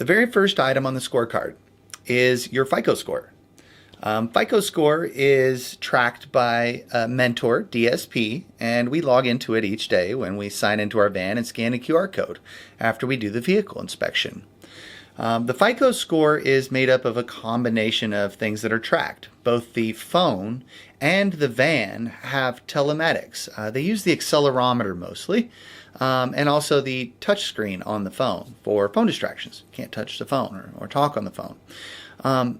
The very first item on the scorecard is your FICO score. FICO score is tracked by Mentor DSP, and we log into it each day when we sign into our van and scan a QR code after we do the vehicle inspection. The FICO score is made up of a combination of things that are tracked. Both the phone and the van have telematics. They use the accelerometer mostly, and also the touch screen on the phone for phone distractions. Can't touch the phone or talk on the phone.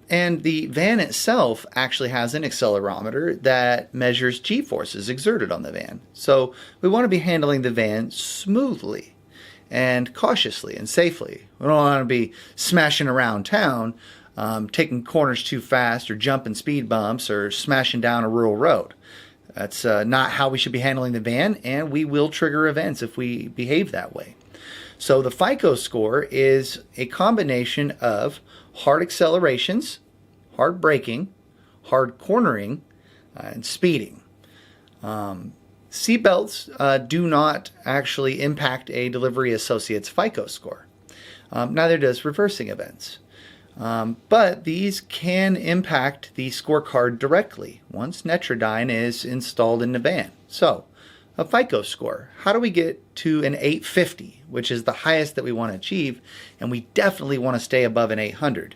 And the van itself actually has an accelerometer that measures G-forces exerted on the van. So we want to be handling the van smoothly and cautiously and safely. We don't want to be smashing around town, taking corners too fast or jumping speed bumps or smashing down a rural road. That's not how we should be handling the van, and we will trigger events if we behave that way. So the FICO score is a combination of hard accelerations, hard braking, hard cornering, and speeding. Seatbelts do not actually impact a delivery associate's FICO score. Neither does reversing events. But these can impact the scorecard directly once Netrodyne is installed in the van. So, a FICO score. How do we get to an 850, which is the highest that we want to achieve, and we definitely want to stay above an 800.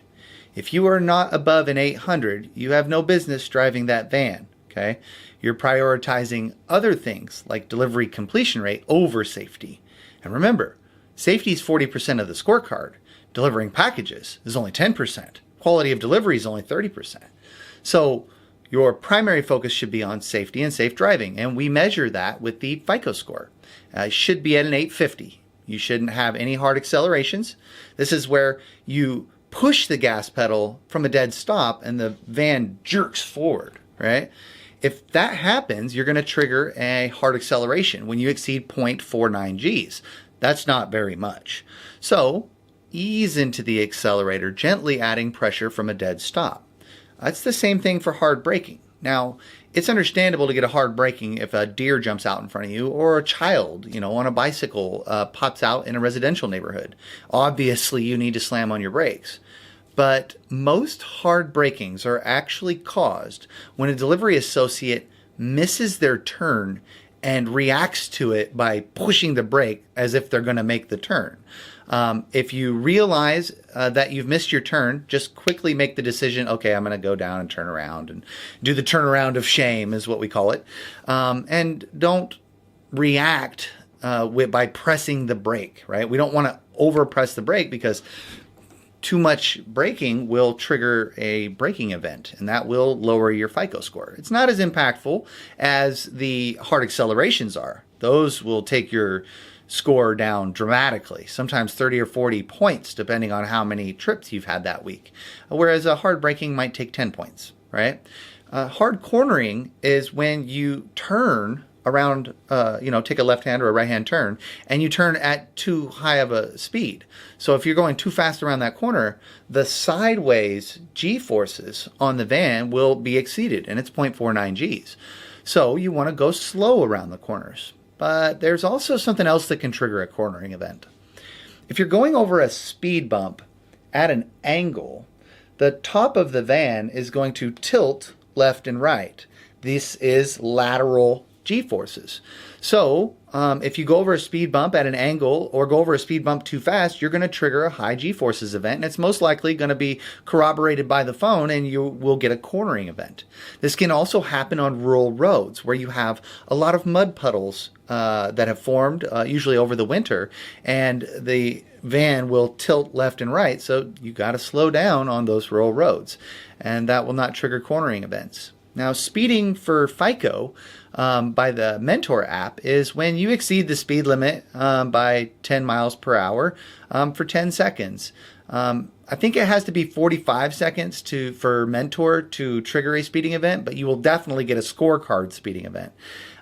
If you are not above an 800, you have no business driving that van, okay? You're prioritizing other things like delivery completion rate over safety. And remember, safety is 40% of the scorecard. Delivering packages is only 10%. Quality of delivery is only 30%. So your primary focus should be on safety and safe driving, and we measure that with the FICO score. It should be at an 850. You shouldn't have any hard accelerations. This is where you push the gas pedal from a dead stop and the van jerks forward, right? If that happens, you're going to trigger a hard acceleration when you exceed 0.49 Gs. That's not very much. So ease into the accelerator, gently adding pressure from a dead stop. That's the same thing for hard braking. Now, it's understandable to get a hard braking if a deer jumps out in front of you or a child, on a bicycle pops out in a residential neighborhood. Obviously, you need to slam on your brakes. But most hard brakings are actually caused when a delivery associate misses their turn and reacts to it by pushing the brake as if they're going to make the turn. If you realize that you've missed your turn, just quickly make the decision, okay, I'm going to go down and turn around and do the turnaround of shame is what we call it. And don't react by pressing the brake, right? We don't want to overpress the brake because too much braking will trigger a braking event, and that will lower your FICO score. It's not as impactful as the hard accelerations are. Those will take your score down dramatically, sometimes 30 or 40 points, depending on how many trips you've had that week. Whereas a hard braking might take 10 points, right? Hard cornering is when you turn around, take a left-hand or a right-hand turn, and you turn at too high of a speed. So if you're going too fast around that corner, the sideways G-forces on the van will be exceeded, and it's 0.49 Gs. So you want to go slow around the corners. But there's also something else that can trigger a cornering event. If you're going over a speed bump at an angle, the top of the van is going to tilt left and right. This is lateral G-forces. So if you go over a speed bump at an angle or go over a speed bump too fast, you're going to trigger a high G-forces event, and it's most likely going to be corroborated by the phone, and you will get a cornering event. This can also happen on rural roads where you have a lot of mud puddles that have formed, usually over the winter, and the van will tilt left and right, so you got to slow down on those rural roads, and that will not trigger cornering events. Now, speeding for FICO by the Mentor app is when you exceed the speed limit by 10 miles per hour for 10 seconds. I think it has to be 45 seconds for Mentor to trigger a speeding event, but you will definitely get a scorecard speeding event.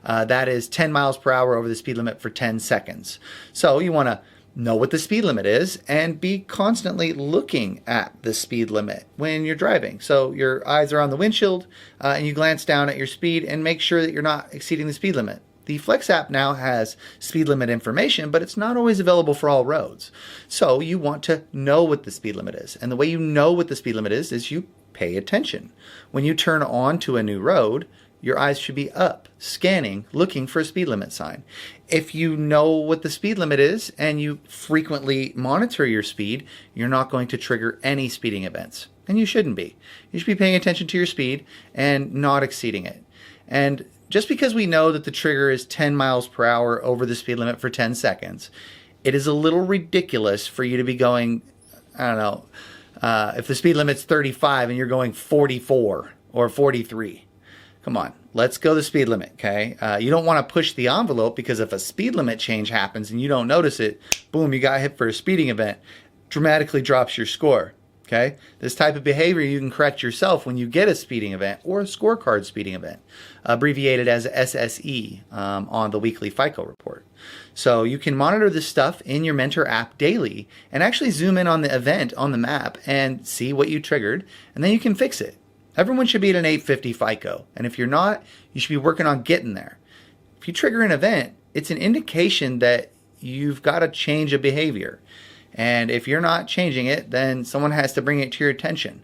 That is 10 miles per hour over the speed limit for 10 seconds. So you want to know what the speed limit is and be constantly looking at the speed limit when you're driving. So your eyes are on the windshield and you glance down at your speed and make sure that you're not exceeding the speed limit. The Flex app now has speed limit information, but it's not always available for all roads. So you want to know what the speed limit is. And the way you know what the speed limit is you pay attention. When you turn onto a new road, your eyes should be up, scanning, looking for a speed limit sign. If you know what the speed limit is and you frequently monitor your speed, you're not going to trigger any speeding events. And you shouldn't be. You should be paying attention to your speed and not exceeding it. And just because we know that the trigger is 10 miles per hour over the speed limit for 10 seconds, it is a little ridiculous for you to be going, I don't know, if the speed limit's 35 and you're going 44 or 43. Come on, let's go the speed limit, okay? You don't want to push the envelope, because if a speed limit change happens and you don't notice it, boom, you got hit for a speeding event, dramatically drops your score, okay? This type of behavior you can correct yourself when you get a speeding event or a scorecard speeding event, abbreviated as SSE on the weekly FICO report. So you can monitor this stuff in your Mentor app daily and actually zoom in on the event on the map and see what you triggered, and then you can fix it. Everyone should be at an 850 FICO, and if you're not, you should be working on getting there. If you trigger an event, it's an indication that you've got to change a behavior. And if you're not changing it, then someone has to bring it to your attention.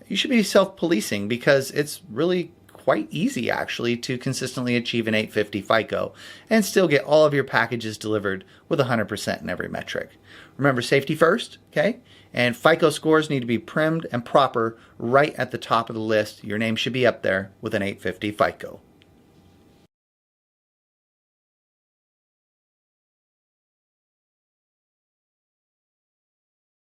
You should be self-policing, because it's really quite easy actually to consistently achieve an 850 FICO and still get all of your packages delivered with 100% in every metric. Remember, safety first, okay? And FICO scores need to be primed and proper right at the top of the list. Your name should be up there with an 850 FICO.